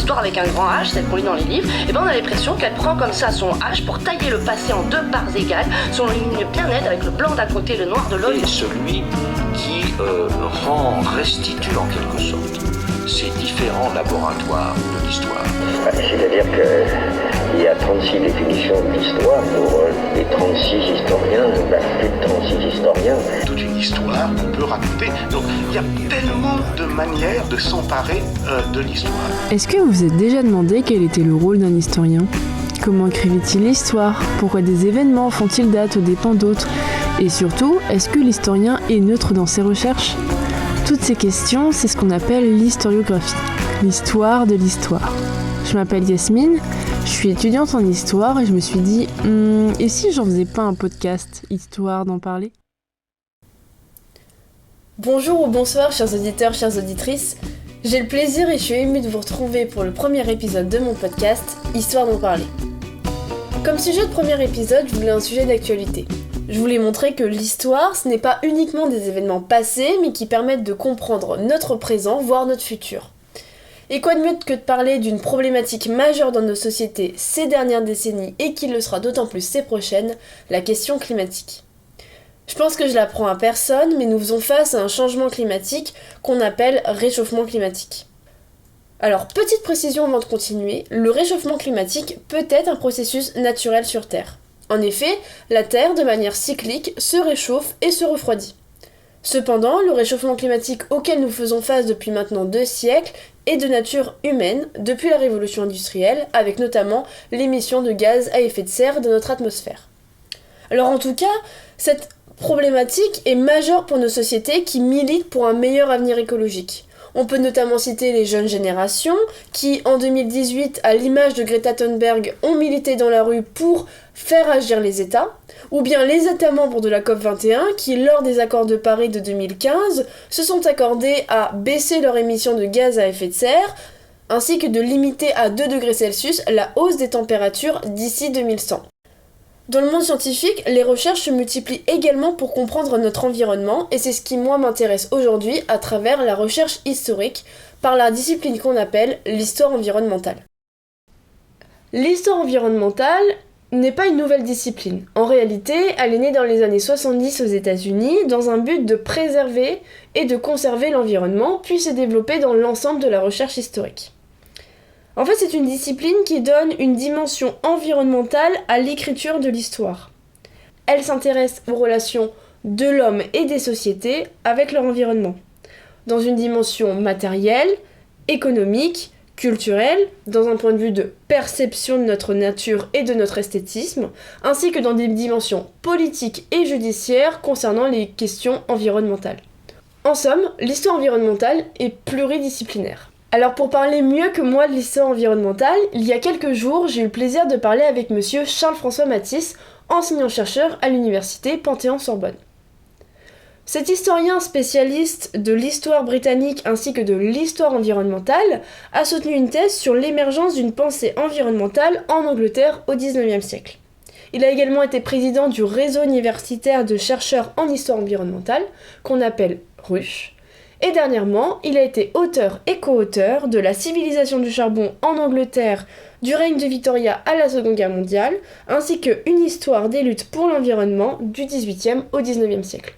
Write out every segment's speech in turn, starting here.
l'histoire avec un grand H, celle qu'on lit dans les livres, et ben on a l'impression qu'elle prend comme ça son H pour tailler le passé en deux parts égales, sur une ligne bien nette avec le blanc d'un côté et le noir de l'autre. Et celui qui restitue en quelque sorte ces différents laboratoires de l'histoire. C'est-à-dire qu'il y a 36 définitions de l'histoire pour les 36 historiens, plus de 36 historiens. Toute une histoire qu'on peut raconter. Donc il y a tellement de manières de s'emparer de l'histoire. Est-ce que vous vous êtes déjà demandé quel était le rôle d'un historien ? Comment écrivait-il l'histoire ? Pourquoi des événements font-ils date aux dépens d'autres ? Et surtout, est-ce que l'historien est neutre dans ses recherches ? Toutes ces questions, c'est ce qu'on appelle l'historiographie, l'histoire de l'histoire. Je m'appelle Yasmine, je suis étudiante en histoire et je me suis dit, et si j'en faisais pas un podcast, histoire d'en parler ? Bonjour ou bonsoir chers auditeurs, chères auditrices. J'ai le plaisir et je suis émue de vous retrouver pour le premier épisode de mon podcast, Histoire d'en parler. Comme sujet de premier épisode, je voulais un sujet d'actualité. Je voulais montrer que l'histoire, ce n'est pas uniquement des événements passés, mais qui permettent de comprendre notre présent, voire notre futur. Et quoi de mieux que de parler d'une problématique majeure dans nos sociétés ces dernières décennies et qui le sera d'autant plus ces prochaines, la question climatique. Je pense que je l'apprends à personne, mais nous faisons face à un changement climatique qu'on appelle réchauffement climatique. Alors, petite précision avant de continuer, le réchauffement climatique peut être un processus naturel sur Terre. En effet, la Terre, de manière cyclique, se réchauffe et se refroidit. Cependant, le réchauffement climatique auquel nous faisons face depuis maintenant 2 siècles est de nature humaine depuis la révolution industrielle, avec notamment l'émission de gaz à effet de serre de notre atmosphère. Alors en tout cas, cette problématique est majeure pour nos sociétés qui militent pour un meilleur avenir écologique. On peut notamment citer les jeunes générations qui, en 2018, à l'image de Greta Thunberg, ont milité dans la rue pour faire agir les États, ou bien les États membres de la COP21 qui, lors des accords de Paris de 2015, se sont accordés à baisser leur émission de gaz à effet de serre, ainsi que de limiter à 2 degrés Celsius la hausse des températures d'ici 2100. Dans le monde scientifique, les recherches se multiplient également pour comprendre notre environnement, et c'est ce qui, moi, m'intéresse aujourd'hui à travers la recherche historique, par la discipline qu'on appelle l'histoire environnementale. L'histoire environnementale n'est pas une nouvelle discipline. En réalité, elle est née dans les années 70 aux États-Unis, dans un but de préserver et de conserver l'environnement, puis s'est développée dans l'ensemble de la recherche historique. En fait, c'est une discipline qui donne une dimension environnementale à l'écriture de l'histoire. Elle s'intéresse aux relations de l'homme et des sociétés avec leur environnement, dans une dimension matérielle, économique, culturelle, dans un point de vue de perception de notre nature et de notre esthétisme, ainsi que dans des dimensions politiques et judiciaires concernant les questions environnementales. En somme, l'histoire environnementale est pluridisciplinaire. Alors pour parler mieux que moi de l'histoire environnementale, il y a quelques jours, j'ai eu le plaisir de parler avec monsieur Charles-François Mathis, enseignant-chercheur à l'université Panthéon-Sorbonne. Cet historien spécialiste de l'histoire britannique ainsi que de l'histoire environnementale a soutenu une thèse sur l'émergence d'une pensée environnementale en Angleterre au XIXe siècle. Il a également été président du réseau universitaire de chercheurs en histoire environnementale, qu'on appelle RUCH. Et dernièrement, il a été auteur et co-auteur de La civilisation du charbon en Angleterre, du règne de Victoria à la Seconde Guerre mondiale, ainsi que Une histoire des luttes pour l'environnement du XVIIIe au XIXe siècle.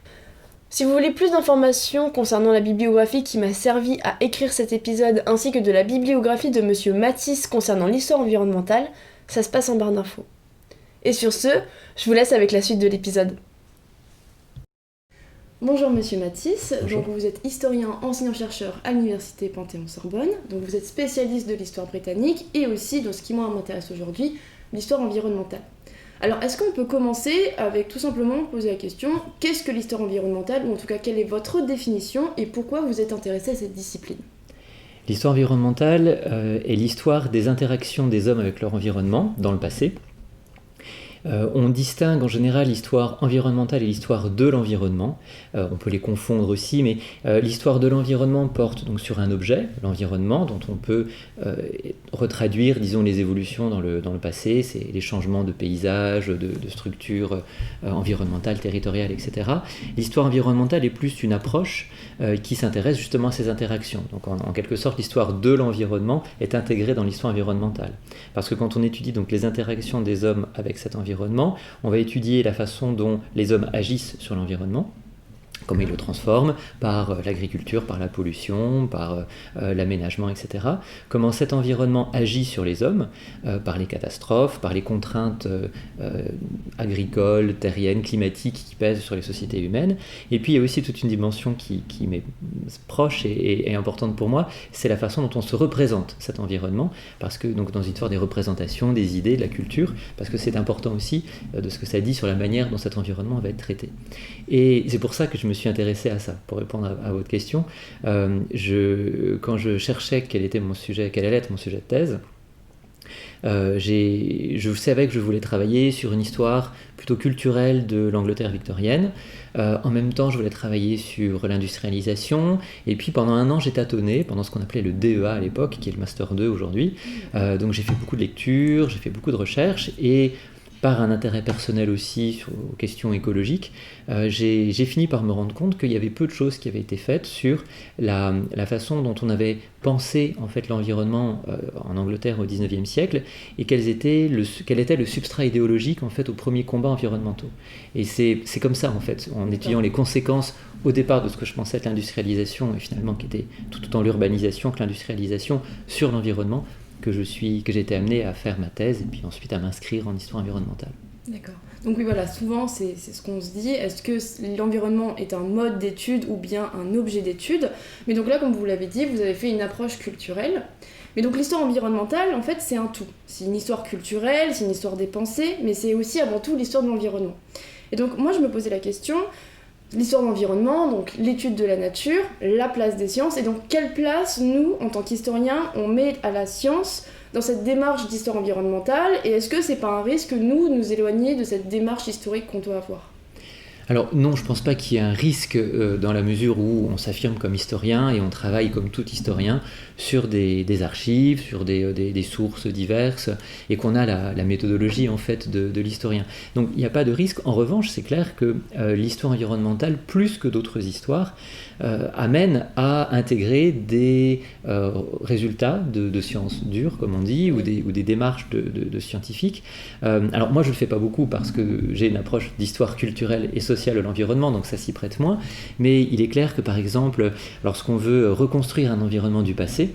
Si vous voulez plus d'informations concernant la bibliographie qui m'a servi à écrire cet épisode, ainsi que de la bibliographie de monsieur Mathis concernant l'histoire environnementale, ça se passe en barre d'infos. Et sur ce, je vous laisse avec la suite de l'épisode. Bonjour monsieur Mathis, Bonjour. Donc vous êtes historien, enseignant-chercheur à l'université Panthéon-Sorbonne, donc vous êtes spécialiste de l'histoire britannique et aussi, dans ce qui moi m'intéresse aujourd'hui, l'histoire environnementale. Alors est-ce qu'on peut commencer avec tout simplement poser la question, qu'est-ce que l'histoire environnementale, ou en tout cas quelle est votre définition et pourquoi vous êtes intéressé à cette discipline ? L'histoire environnementale est l'histoire des interactions des hommes avec leur environnement dans le passé. On distingue en général l'histoire environnementale et l'histoire de l'environnement. On peut les confondre aussi, mais l'histoire de l'environnement porte donc sur un objet, l'environnement, dont on peut retraduire, disons, les évolutions dans le passé, c'est les changements de paysage, de structures environnementales, territoriales, etc. L'histoire environnementale est plus une approche qui s'intéresse justement à ces interactions. Donc en quelque sorte, l'histoire de l'environnement est intégrée dans l'histoire environnementale. Parce que quand on étudie donc les interactions des hommes avec cet environnement, on va étudier la façon dont les hommes agissent sur l'environnement, comment ils le transforment, par l'agriculture, par la pollution, par l'aménagement, etc. Comment cet environnement agit sur les hommes, par les catastrophes, par les contraintes agricoles, terriennes, climatiques qui pèsent sur les sociétés humaines. Et puis il y a aussi toute une dimension qui m'est proche et importante pour moi, c'est la façon dont on se représente cet environnement, parce que donc dans une histoire des représentations, des idées, de la culture, parce que c'est important aussi de ce que ça dit sur la manière dont cet environnement va être traité. Et c'est pour ça que je me suis intéressé à ça, pour répondre à votre question. Quand je cherchais quel allait être mon sujet de thèse, je savais que je voulais travailler sur une histoire plutôt culturelle de l'Angleterre victorienne. En même temps, je voulais travailler sur l'industrialisation. Et puis pendant un an, j'ai tâtonné, pendant ce qu'on appelait le DEA à l'époque, qui est le Master 2 aujourd'hui. Donc j'ai fait beaucoup de lectures, j'ai fait beaucoup de recherches, et par un intérêt personnel aussi aux questions écologiques, j'ai fini par me rendre compte qu'il y avait peu de choses qui avaient été faites sur la façon dont on avait pensé en fait l'environnement en Angleterre au XIXe siècle, et quel était le substrat idéologique en fait aux premiers combats environnementaux. Et c'est comme ça en fait, en étudiant les conséquences au départ de ce que je pensais être l'industrialisation, et finalement qui était tout autant l'urbanisation que l'industrialisation sur l'environnement, que j'ai été amené à faire ma thèse et puis ensuite à m'inscrire en histoire environnementale. D'accord. Donc oui, voilà, souvent c'est ce qu'on se dit, est-ce que l'environnement est un mode d'étude ou bien un objet d'étude? Mais donc là, comme vous l'avez dit, vous avez fait une approche culturelle. Mais donc l'histoire environnementale, en fait, c'est un tout. C'est une histoire culturelle, c'est une histoire des pensées, mais c'est aussi avant tout l'histoire de l'environnement. Et donc moi, je me posais la question, l'histoire de l'environnement, donc l'étude de la nature, la place des sciences, et donc quelle place, nous, en tant qu'historiens, on met à la science dans cette démarche d'histoire environnementale, et est-ce que c'est pas un risque, nous éloigner de cette démarche historique qu'on doit avoir ? Alors non, je ne pense pas qu'il y ait un risque dans la mesure où on s'affirme comme historien et on travaille comme tout historien sur des archives, sur des sources diverses, et qu'on a la méthodologie en fait de l'historien. Donc il n'y a pas de risque. En revanche, c'est clair que l'histoire environnementale, plus que d'autres histoires, amène à intégrer des résultats de sciences dures, comme on dit, ou des démarches de scientifiques. Alors moi, je ne le fais pas beaucoup parce que j'ai une approche d'histoire culturelle et sociale de l'environnement, donc ça s'y prête moins. Mais il est clair que, par exemple, lorsqu'on veut reconstruire un environnement du passé,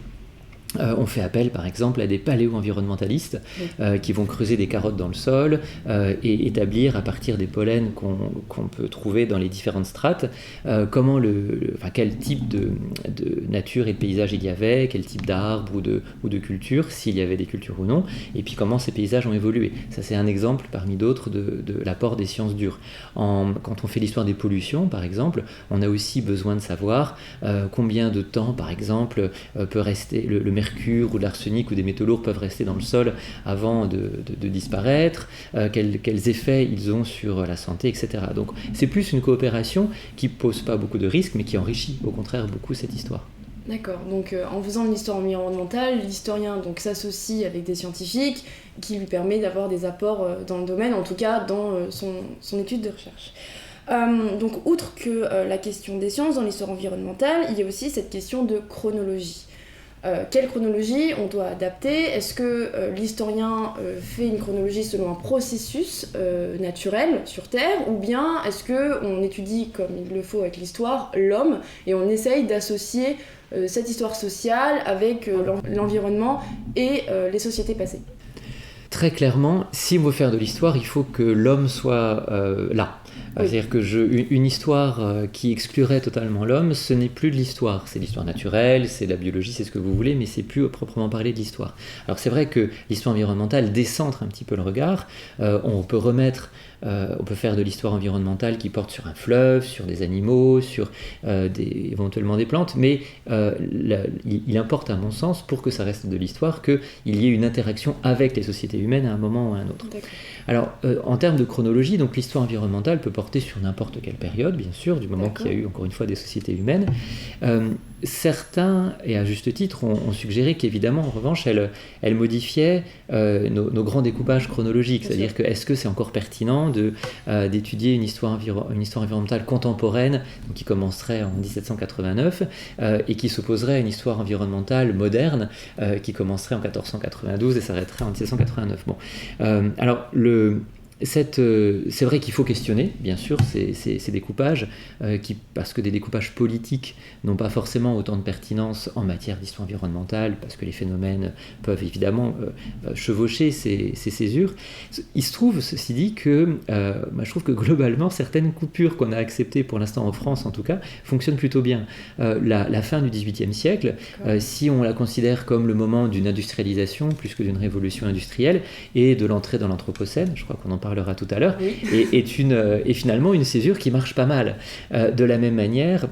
on fait appel par exemple à des paléo-environnementalistes qui vont creuser des carottes dans le sol et établir à partir des pollens qu'on peut trouver dans les différentes strates quel type de nature et de paysage il y avait, quel type d'arbres ou de cultures, s'il y avait des cultures ou non, et puis comment ces paysages ont évolué. Ça, c'est un exemple parmi d'autres de l'apport des sciences dures. Quand on fait l'histoire des pollutions par exemple, on a aussi besoin de savoir combien de temps par exemple peut rester le mercure ou de l'arsenic ou des métaux lourds peuvent rester dans le sol avant de disparaître, quels effets ils ont sur la santé, etc. Donc c'est plus une coopération qui pose pas beaucoup de risques, mais qui enrichit au contraire beaucoup cette histoire. D'accord, donc en faisant une histoire environnementale, l'historien donc s'associe avec des scientifiques qui lui permet d'avoir des apports dans le domaine, en tout cas dans son étude de recherche. Donc outre que la question des sciences dans l'histoire environnementale, il y a aussi cette question de chronologie. Quelle chronologie on doit adapter? Est-ce que l'historien fait une chronologie selon un processus naturel sur Terre, ou bien est-ce qu'on étudie, comme il le faut avec l'histoire, l'homme, et on essaye d'associer cette histoire sociale avec l'environnement et les sociétés passées? Très clairement, si on veut faire de l'histoire, il faut que l'homme soit là. Oui. C'est-à-dire que une histoire qui exclurait totalement l'homme, ce n'est plus de l'histoire. C'est l'histoire naturelle, c'est de la biologie, c'est ce que vous voulez, mais c'est plus proprement parler de l'histoire. Alors c'est vrai que l'histoire environnementale décentre un petit peu le regard. On peut faire de l'histoire environnementale qui porte sur un fleuve, sur des animaux, sur éventuellement des plantes, mais il importe à mon sens, pour que ça reste de l'histoire, qu'il y ait une interaction avec les sociétés humaines à un moment ou à un autre. D'accord. Alors, en termes de chronologie, donc l'histoire environnementale peut porter sur n'importe quelle période, bien sûr, du moment qu'il y a eu, encore une fois, des sociétés humaines. Certains, et à juste titre, ont suggéré qu'évidemment, en revanche, elle modifiait nos grands découpages chronologiques. C'est-à-dire que est-ce que c'est encore pertinent d'étudier une histoire environnementale contemporaine, donc qui commencerait en 1789, et qui s'opposerait à une histoire environnementale moderne, qui commencerait en 1492 et s'arrêterait en 1789. Bon. Alors, c'est vrai qu'il faut questionner, bien sûr, ces découpages, parce que des découpages politiques n'ont pas forcément autant de pertinence en matière d'histoire environnementale, parce que les phénomènes peuvent évidemment chevaucher ces césures. Il se trouve, ceci dit, que je trouve que globalement, certaines coupures qu'on a acceptées, pour l'instant en France en tout cas, fonctionnent plutôt bien. La fin du XVIIIe siècle, si on la considère comme le moment d'une industrialisation, plus que d'une révolution industrielle, et de l'entrée dans l'Anthropocène, je crois qu'on en parlera tout à l'heure, oui. est finalement une césure qui marche pas mal. De la même manière,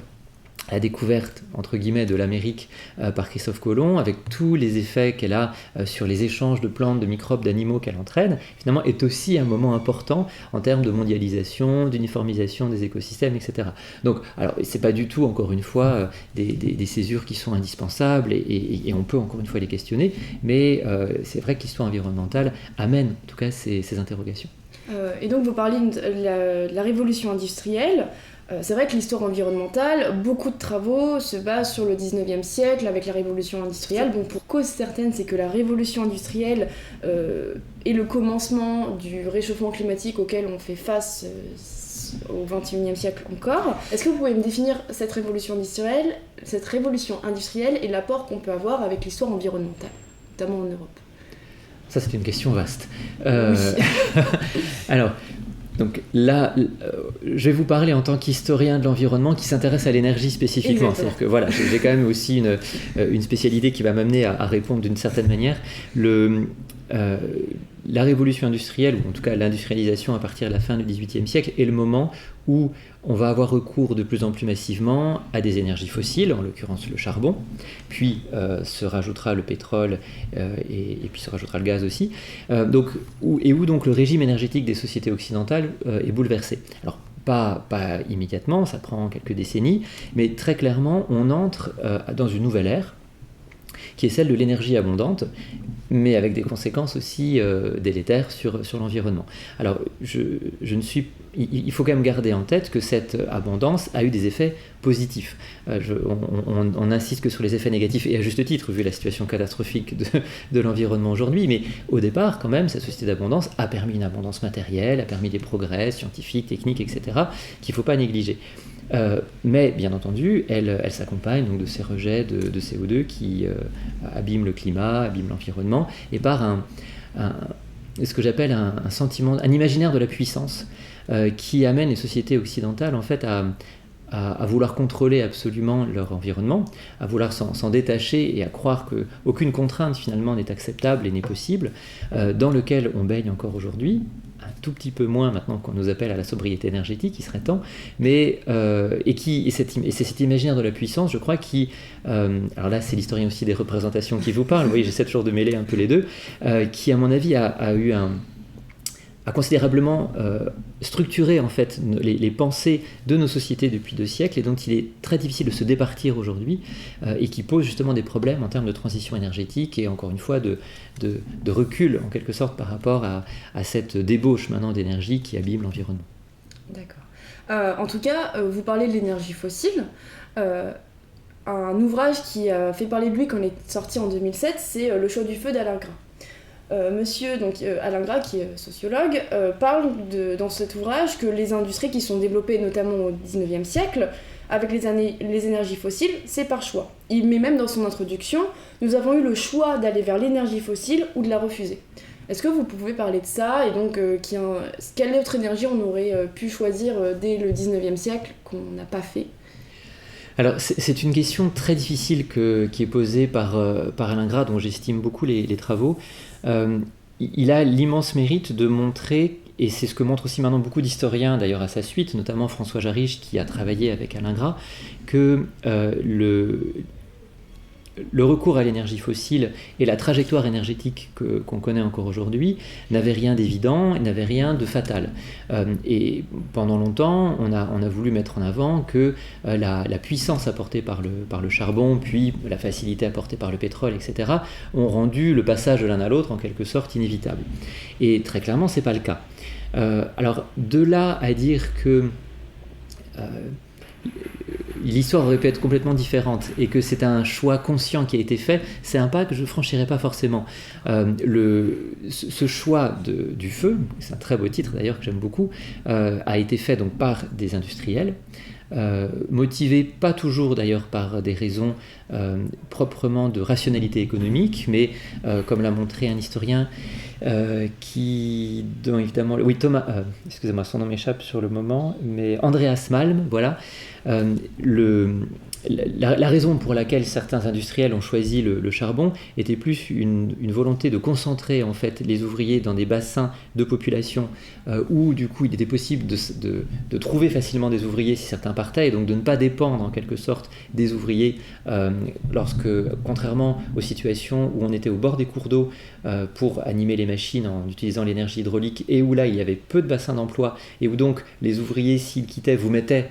la découverte, entre guillemets, de l'Amérique par Christophe Colomb, avec tous les effets qu'elle a sur les échanges de plantes, de microbes, d'animaux qu'elle entraîne, finalement est aussi un moment important en termes de mondialisation, d'uniformisation des écosystèmes, etc. Donc, alors, c'est pas du tout, encore une fois, des césures qui sont indispensables, et on peut, encore une fois, les questionner, mais c'est vrai que l'histoire environnementale amène, en tout cas, ces interrogations. Et donc, vous parliez de la révolution industrielle. C'est vrai que l'histoire environnementale, beaucoup de travaux se basent sur le 19e siècle avec la révolution industrielle. Bon, pour cause certaine, c'est que la révolution industrielle est le commencement du réchauffement climatique auquel on fait face au 21e siècle encore. Est-ce que vous pouvez me définir cette révolution industrielle et l'apport qu'on peut avoir avec l'histoire environnementale, notamment en Europe ? Ça, c'est une question vaste. Oui. Alors, donc là, je vais vous parler en tant qu'historien de l'environnement qui s'intéresse à l'énergie spécifiquement. Exactement. C'est-à-dire que voilà, j'ai quand même aussi une spécialité qui va m'amener à répondre d'une certaine manière. La révolution industrielle, ou en tout cas l'industrialisation à partir de la fin du XVIIIe siècle, est le moment où on va avoir recours de plus en plus massivement à des énergies fossiles, en l'occurrence le charbon, puis se rajoutera le pétrole et puis se rajoutera le gaz aussi, où donc le régime énergétique des sociétés occidentales est bouleversé. Alors, pas immédiatement, ça prend quelques décennies, mais très clairement, on entre dans une nouvelle ère, qui est celle de l'énergie abondante, mais avec des conséquences aussi délétères sur l'environnement. Alors, il faut quand même garder en tête que cette abondance a eu des effets positifs. On insiste que sur les effets négatifs, et à juste titre, vu la situation catastrophique de l'environnement aujourd'hui, mais au départ, quand même, cette société d'abondance a permis une abondance matérielle, a permis des progrès scientifiques, techniques, etc., qu'il ne faut pas négliger. Mais bien entendu, elle s'accompagne donc de ces rejets de CO2 qui abîment le climat, abîment l'environnement, et par ce que j'appelle un sentiment, un imaginaire de la puissance qui amène les sociétés occidentales en fait à vouloir contrôler absolument leur environnement, à vouloir s'en détacher et à croire qu'aucune contrainte finalement n'est acceptable et n'est possible, dans lequel on baigne encore aujourd'hui, un tout petit peu moins maintenant qu'on nous appelle à la sobriété énergétique, il serait temps, mais c'est cet imaginaire de la puissance, je crois, alors là c'est l'historien aussi des représentations qui vous parle, vous voyez, j'essaie toujours de mêler un peu les deux, qui à mon avis a considérablement structuré en fait les pensées de nos sociétés depuis 2 siècles, et dont il est très difficile de se départir aujourd'hui, et qui pose justement des problèmes en termes de transition énergétique et encore une fois de recul en quelque sorte par rapport à cette débauche maintenant d'énergie qui abîme l'environnement. D'accord. En tout cas, vous parlez de l'énergie fossile. Un ouvrage qui a fait parler de lui quand il est sorti en 2007, c'est Le chaud du feu d'Alain Gras. Monsieur Alain Gras, qui est sociologue, parle dans cet ouvrage que les industries qui sont développées notamment au XIXe siècle, avec les énergies fossiles, c'est par choix. Il met même dans son introduction, nous avons eu le choix d'aller vers l'énergie fossile ou de la refuser. Est-ce que vous pouvez parler de ça et donc quelle autre énergie on aurait pu choisir dès le 19e siècle qu'on n'a pas fait ? Alors, c'est une question très difficile qui est posée par Alain Gras, dont j'estime beaucoup les travaux. Il a l'immense mérite de montrer, et c'est ce que montrent aussi maintenant beaucoup d'historiens, d'ailleurs à sa suite, notamment François Jarich, qui a travaillé avec Alain Gras, que le recours à l'énergie fossile et la trajectoire énergétique qu'on connaît encore aujourd'hui n'avaient rien d'évident et n'avaient rien de fatal. Et pendant longtemps, on a voulu mettre en avant que la puissance apportée par le charbon, puis la facilité apportée par le pétrole, etc., ont rendu le passage de l'un à l'autre en quelque sorte inévitable. Et très clairement, ce n'est pas le cas. Alors, de là à dire que l'histoire aurait pu être complètement différente et que c'est un choix conscient qui a été fait, c'est un pas que je ne franchirais pas forcément. Ce choix du feu, c'est un très beau titre d'ailleurs que j'aime beaucoup, a été fait donc par des industriels, motivé pas toujours d'ailleurs par des raisons proprement de rationalité économique, mais comme l'a montré un historien dont évidemment, oui, Thomas, excusez-moi, son nom m'échappe sur le moment, mais Andreas Malm, voilà. La raison pour laquelle certains industriels ont choisi le charbon était plus une volonté de concentrer en fait les ouvriers dans des bassins de population où du coup il était possible de trouver facilement des ouvriers si certains partaient, et donc de ne pas dépendre en quelque sorte des ouvriers contrairement aux situations où on était au bord des cours d'eau pour animer les machines en utilisant l'énergie hydraulique, et où là il y avait peu de bassins d'emploi et où donc les ouvriers, s'ils quittaient, vous mettaient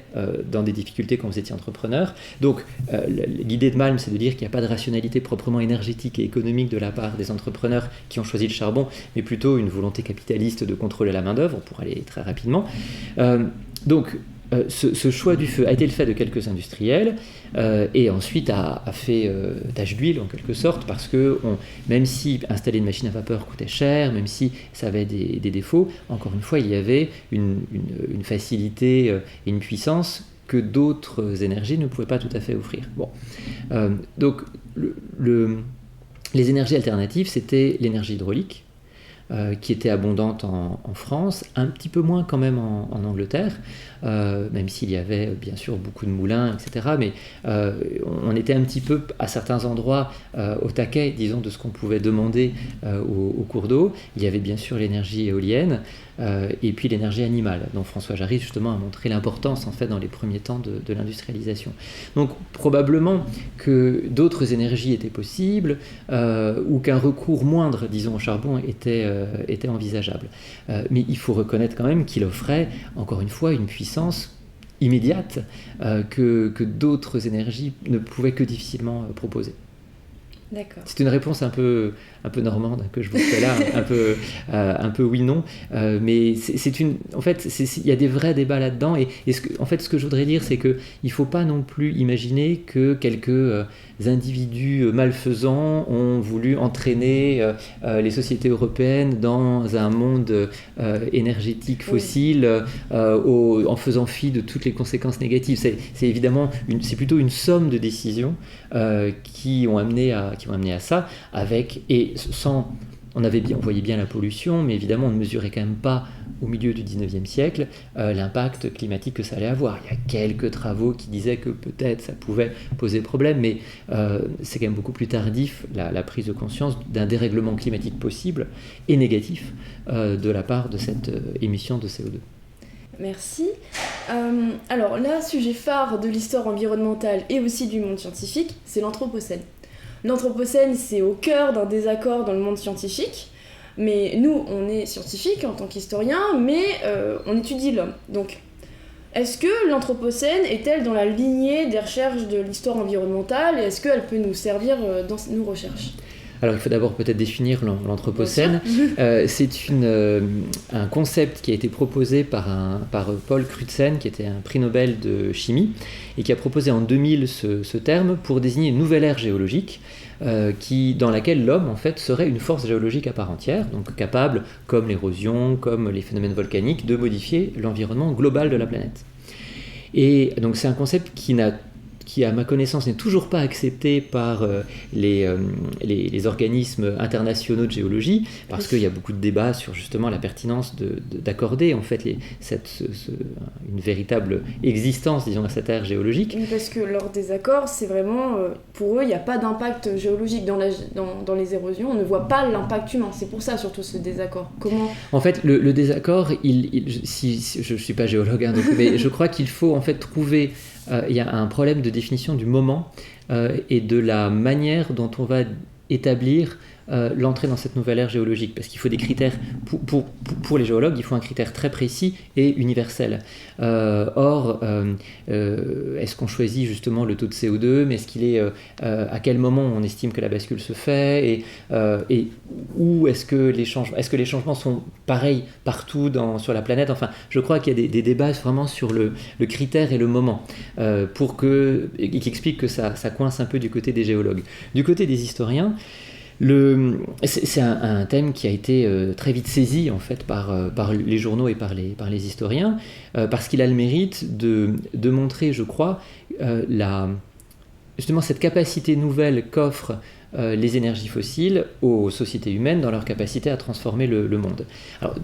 dans des difficultés quand vous étiez entrepreneur. Donc l'idée de Malm, c'est de dire qu'il n'y a pas de rationalité proprement énergétique et économique de la part des entrepreneurs qui ont choisi le charbon, mais plutôt une volonté capitaliste de contrôler la main-d'œuvre, pour aller très rapidement. Ce choix du feu a été le fait de quelques industriels et ensuite a fait tache d'huile en quelque sorte, parce que même si installer une machine à vapeur coûtait cher, même si ça avait des défauts, encore une fois il y avait une facilité et une puissance que d'autres énergies ne pouvaient pas tout à fait offrir. Bon. Donc les énergies alternatives, c'était l'énergie hydraulique, qui était abondante en France, un petit peu moins quand même en Angleterre, même s'il y avait bien sûr beaucoup de moulins, etc. Mais on était un petit peu à certains endroits au taquet, disons, de ce qu'on pouvait demander au cours d'eau. Il y avait bien sûr l'énergie éolienne et puis l'énergie animale, dont François Jarry justement a montré l'importance en fait dans les premiers temps de l'industrialisation. Donc probablement que d'autres énergies étaient possibles ou qu'un recours moindre, disons, au charbon était envisageable. Mais il faut reconnaître quand même qu'il offrait, encore une fois, une puissance immédiate que d'autres énergies ne pouvaient que difficilement proposer. D'accord. C'est une réponse un peu normande que je vous fais là, un peu oui-non, mais en fait, il y a des vrais débats là-dedans, et ce que je voudrais dire, c'est qu'il ne faut pas non plus imaginer que quelques individus malfaisants ont voulu entraîner les sociétés européennes dans un monde énergétique fossile, en faisant fi de toutes les conséquences négatives. C'est évidemment c'est plutôt une somme de décisions qui ont amené à ça, on voyait bien la pollution, mais évidemment on ne mesurait quand même pas au milieu du 19e siècle l'impact climatique que ça allait avoir. Il y a quelques travaux qui disaient que peut-être ça pouvait poser problème, mais c'est quand même beaucoup plus tardif la prise de conscience d'un dérèglement climatique possible et négatif de la part de cette émission de CO2. Merci. Alors là, sujet phare de l'histoire environnementale et aussi du monde scientifique, c'est l'Anthropocène. L'Anthropocène, c'est au cœur d'un désaccord dans le monde scientifique, mais nous, on est scientifiques en tant qu'historiens, mais on étudie l'homme. Donc, est-ce que l'Anthropocène est-elle dans la lignée des recherches de l'histoire environnementale, et est-ce qu'elle peut nous servir dans nos recherches ? Alors il faut d'abord peut-être définir l'Anthropocène. C'est un concept qui a été proposé par Paul Crutzen, qui était un prix Nobel de chimie, et qui a proposé en 2000 ce terme pour désigner une nouvelle ère géologique dans laquelle l'homme en fait serait une force géologique à part entière, donc capable, comme l'érosion, comme les phénomènes volcaniques, de modifier l'environnement global de la planète. Et donc c'est un concept qui qui, à ma connaissance, n'est toujours pas accepté par les organismes internationaux de géologie, parce qu'il y a beaucoup de débats sur justement la pertinence d'accorder en fait une véritable existence, disons, à cette aire géologique. Oui, parce que lors des accords, c'est vraiment, pour eux, il n'y a pas d'impact géologique dans les érosions, on ne voit pas l'impact humain, c'est pour ça surtout ce désaccord. Comment... En fait, le désaccord, si je ne suis pas géologue, hein, donc, mais je crois qu'il faut en fait trouver, il y a un problème de définition du moment et de la manière dont on va établir l'entrée dans cette nouvelle ère géologique, parce qu'il faut des critères, pour les géologues, il faut un critère très précis et universel. Or, est-ce qu'on choisit justement le taux de CO2, mais est-ce qu'il est, à quel moment on estime que la bascule se fait, et où est-ce que les changements sont pareils partout sur la planète. Enfin, je crois qu'il y a des débats vraiment sur le critère et le moment, qui expliquent que ça coince un peu du côté des géologues. Du côté des historiens, c'est un thème qui a été très vite saisi en fait par les journaux et par les historiens, parce qu'il a le mérite de montrer, je crois, justement cette capacité nouvelle qu'offrent les énergies fossiles aux sociétés humaines dans leur capacité à transformer le monde. Alors,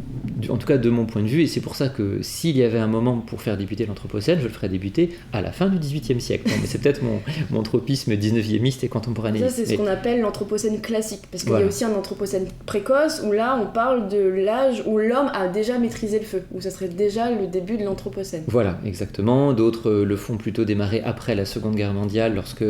en tout cas de mon point de vue, et c'est pour ça que s'il y avait un moment pour faire débuter l'Anthropocène, je le ferais débuter à la fin du XVIIIe siècle. Non, mais c'est peut-être mon tropisme 19e et contemporanéiste. Ça, c'est ce qu'on appelle l'Anthropocène classique, parce qu'il y a aussi un Anthropocène précoce, où là on parle de l'âge où l'homme a déjà maîtrisé le feu, où ça serait déjà le début de l'Anthropocène. Voilà, exactement. D'autres le font plutôt démarrer après la Seconde Guerre mondiale, lorsque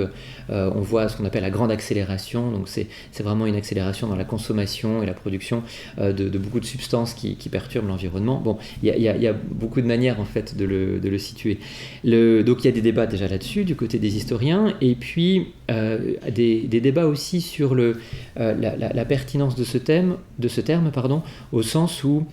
on voit ce qu'on appelle la grande accélération. Donc c'est vraiment une accélération dans la consommation et la production de beaucoup de substances qui perturbent l'environnement. Bon, il y a beaucoup de manières en fait de le situer. Donc il y a des débats déjà là-dessus du côté des historiens, et puis des débats aussi sur la pertinence de ce terme, au sens où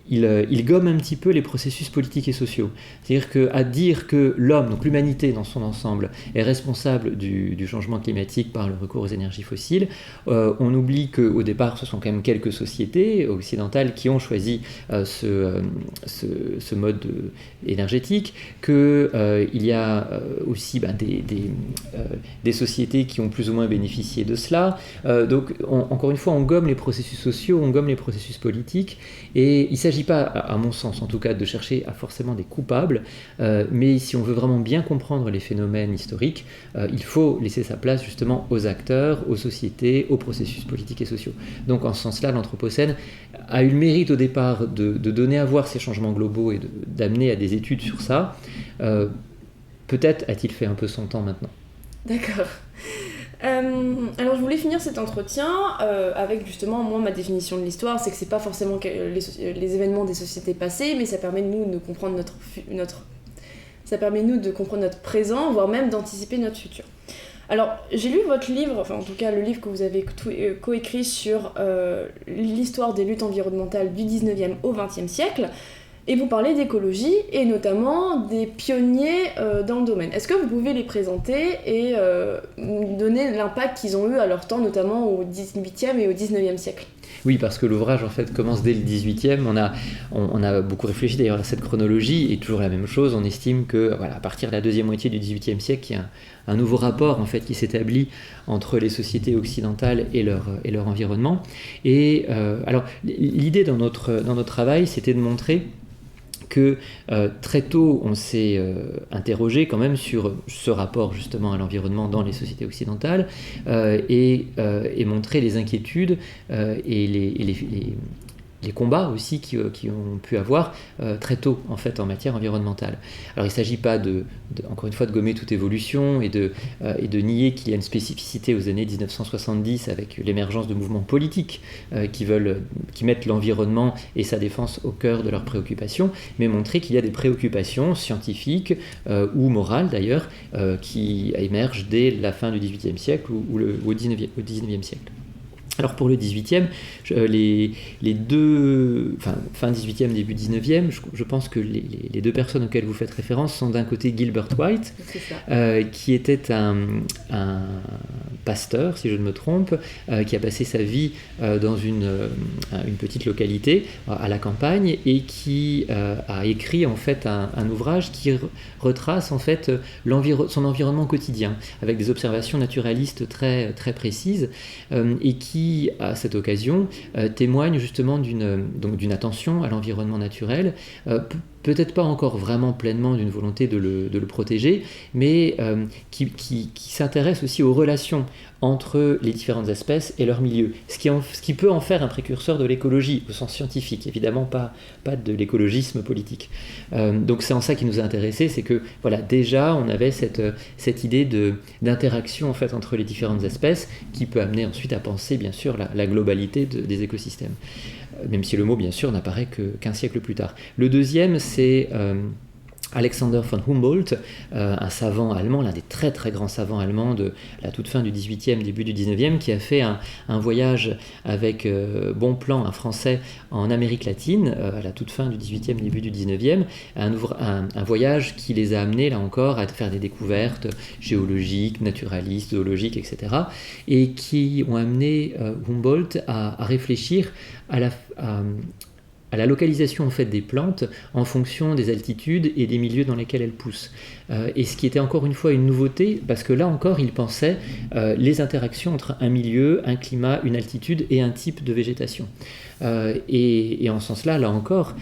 il gomme un petit peu les processus politiques et sociaux. C'est-à-dire qu'à dire que l'homme, donc l'humanité dans son ensemble, est responsable du changement climatique par le recours aux énergies fossiles, on oublie qu'au départ, ce sont quand même quelques sociétés occidentales qui ont choisi ce mode énergétique, qu'il y a aussi des sociétés qui ont plus ou moins bénéficié de cela. Donc, encore une fois, on gomme les processus sociaux, on gomme les processus politiques, et il s'agit pas, à mon sens en tout cas, de chercher forcément des coupables, mais si on veut vraiment bien comprendre les phénomènes historiques, il faut laisser sa place justement aux acteurs, aux sociétés, aux processus politiques et sociaux. Donc en ce sens-là, l'Anthropocène a eu le mérite au départ de donner à voir ces changements globaux et d'amener à des études sur ça. Peut-être a-t-il fait un peu son temps maintenant. D'accord. Alors je voulais finir cet entretien avec justement, moi, ma définition de l'histoire, c'est que c'est pas forcément les événements des sociétés passées, mais ça permet de nous de comprendre ça permet nous de comprendre notre présent, voire même d'anticiper notre futur. Alors j'ai lu votre livre, enfin en tout cas le livre que vous avez coécrit sur l'histoire des luttes environnementales du 19e au 20e siècle, et vous parlez d'écologie, et notamment des pionniers dans le domaine. Est-ce que vous pouvez les présenter et donner l'impact qu'ils ont eu à leur temps, notamment au 18e et au 19e siècle ? Oui, parce que l'ouvrage en fait commence dès le 18e. On a beaucoup réfléchi d'ailleurs à cette chronologie, et toujours la même chose, on estime que à partir de la deuxième moitié du 18e siècle, il y a un nouveau rapport en fait qui s'établit entre les sociétés occidentales et leur environnement. Et alors l'idée dans notre travail, c'était de montrer que très tôt on s'est interrogé quand même sur ce rapport justement à l'environnement dans les sociétés occidentales, et montrer les inquiétudes et les combats aussi qui ont pu avoir très tôt en fait en matière environnementale. Alors il ne s'agit pas encore une fois de gommer toute évolution et de nier qu'il y a une spécificité aux années 1970 avec l'émergence de mouvements politiques qui mettent l'environnement et sa défense au cœur de leurs préoccupations, mais montrer qu'il y a des préoccupations scientifiques ou morales d'ailleurs qui émergent dès la fin du XVIIIe siècle ou au XIXe siècle. Alors pour le 18e, les deux, fin 18e, début 19e, je pense que les deux personnes auxquelles vous faites référence sont d'un côté Gilbert White, qui était un pasteur, si je ne me trompe, qui a passé sa vie dans une petite localité à la campagne et qui a écrit en fait un ouvrage qui retrace en fait son environnement quotidien avec des observations naturalistes très, très précises et qui, à cette occasion, témoigne justement d'une attention à l'environnement naturel, peut-être pas encore vraiment pleinement d'une volonté de le protéger, mais qui s'intéresse aussi aux relations entre les différentes espèces et leur milieu, ce qui peut en faire un précurseur de l'écologie au sens scientifique, évidemment pas de l'écologisme politique. Donc c'est en ça qui nous a intéressés, c'est que voilà, déjà on avait cette idée d'interaction en fait entre les différentes espèces qui peut amener ensuite à penser bien sûr la globalité des écosystèmes, même si le mot bien sûr n'apparaît qu'un siècle plus tard. Le deuxième c'est Alexander von Humboldt, un savant allemand, l'un des très très grands savants allemands de la toute fin du XVIIIe, début du XIXe, qui a fait un voyage avec Bonpland, un Français, en Amérique latine, à la toute fin du XVIIIe, début du XIXe, un voyage qui les a amenés, là encore, à faire des découvertes géologiques, naturalistes, zoologiques, etc., et qui ont amené Humboldt à réfléchir à la localisation en fait des plantes en fonction des altitudes et des milieux dans lesquels elles poussent. Et ce qui était encore une fois une nouveauté, parce que là encore il pensait les interactions entre un milieu, un climat, une altitude et un type de végétation. Et en ce sens-là, là encore,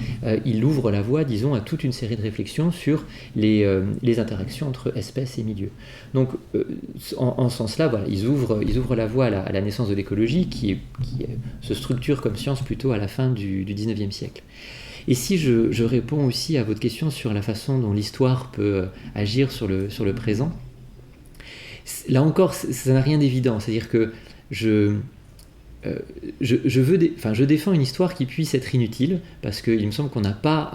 il ouvre la voie, disons, à toute une série de réflexions sur les interactions entre espèces et milieux. Donc, en ce sens-là, voilà, ils ouvrent la voie à la naissance de l'écologie, qui se structure comme science plutôt à la fin du XIXe siècle. Et si je réponds aussi à votre question sur la façon dont l'histoire peut agir sur le présent, là encore, ça n'a rien d'évident. C'est-à-dire que je défends une histoire qui puisse être inutile, parce qu'il me semble qu'on n'a pas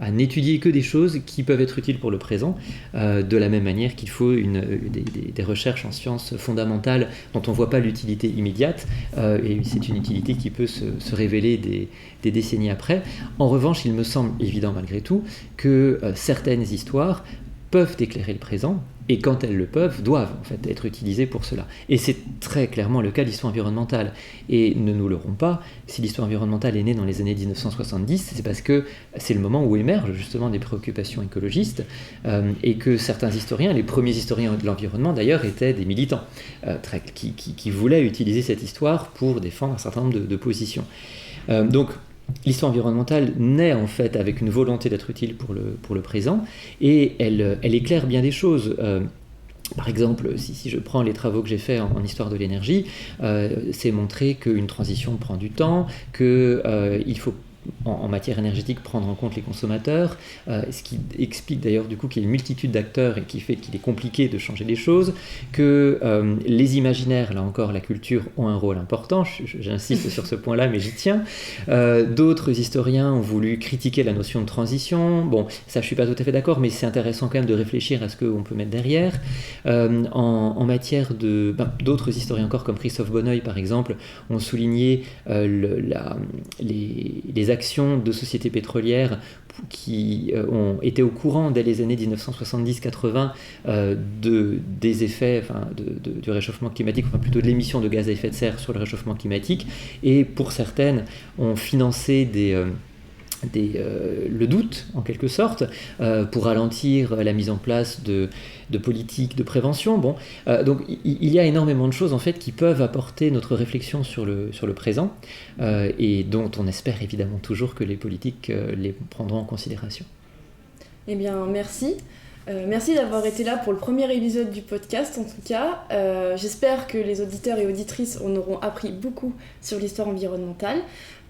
à n'étudier que des choses qui peuvent être utiles pour le présent, de la même manière qu'il faut des recherches en sciences fondamentales dont on ne voit pas l'utilité immédiate, et c'est une utilité qui peut se révéler des décennies après. En revanche, il me semble évident malgré tout que certaines histoires peuvent éclairer le présent, et quand elles le peuvent, doivent en fait être utilisées pour cela. Et c'est très clairement le cas de l'histoire environnementale. Et ne nous leurrons pas, si l'histoire environnementale est née dans les années 1970, c'est parce que c'est le moment où émergent justement des préoccupations écologistes, et que certains historiens, les premiers historiens de l'environnement d'ailleurs, étaient des militants qui voulaient utiliser cette histoire pour défendre un certain nombre de positions. Donc, l'histoire environnementale naît en fait avec une volonté d'être utile pour le présent, et elle éclaire bien des choses. Par exemple, si je prends les travaux que j'ai faits en histoire de l'énergie, c'est montrer qu'une transition prend du temps, qu'il faut en matière énergétique prendre en compte les consommateurs, ce qui explique d'ailleurs du coup qu'il y a une multitude d'acteurs et qui fait qu'il est compliqué de changer les choses, que les imaginaires, là encore la culture, ont un rôle important, j'insiste sur ce point-là mais j'y tiens. D'autres historiens ont voulu critiquer la notion de transition, bon ça je suis pas tout à fait d'accord, mais c'est intéressant quand même de réfléchir à ce qu'on peut mettre derrière. En matière d'autres historiens encore comme Christophe Bonneuil par exemple ont souligné les actions de sociétés pétrolières qui ont été au courant dès les années 1970-80 des effets du réchauffement climatique, enfin plutôt de l'émission de gaz à effet de serre sur le réchauffement climatique, et pour certaines ont financé le doute en quelque sorte pour ralentir la mise en place de politiques de prévention. Donc il y a énormément de choses en fait qui peuvent apporter notre réflexion sur le présent, et dont on espère évidemment toujours que les politiques les prendront en considération. Eh bien merci. Merci d'avoir été là pour le premier épisode du podcast en tout cas. J'espère que les auditeurs et auditrices en auront appris beaucoup sur l'histoire environnementale.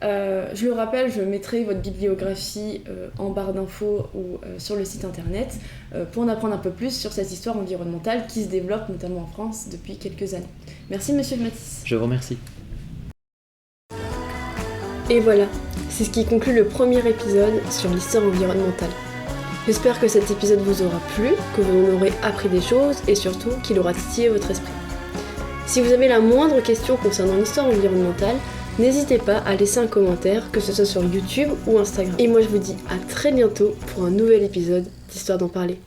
Je le rappelle, je mettrai votre bibliographie en barre d'infos ou sur le site internet pour en apprendre un peu plus sur cette histoire environnementale qui se développe notamment en France depuis quelques années. Merci Monsieur Matisse. Je vous remercie. Et voilà, c'est ce qui conclut le premier épisode sur l'histoire environnementale. J'espère que cet épisode vous aura plu, que vous en aurez appris des choses et surtout qu'il aura titillé votre esprit. Si vous avez la moindre question concernant l'histoire environnementale, n'hésitez pas à laisser un commentaire, que ce soit sur YouTube ou Instagram. Et moi je vous dis à très bientôt pour un nouvel épisode d'Histoire d'en parler.